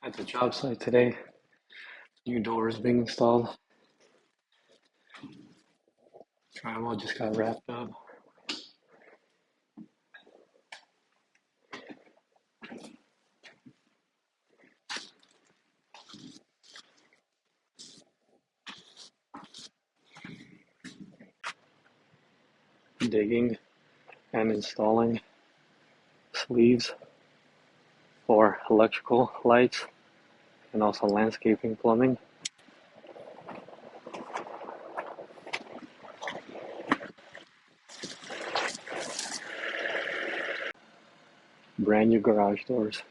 At the job site today, new doors being installed. Drywall just got wrapped up. Digging and installing sleeves for electrical lights and also landscaping plumbing. Brand new garage doors.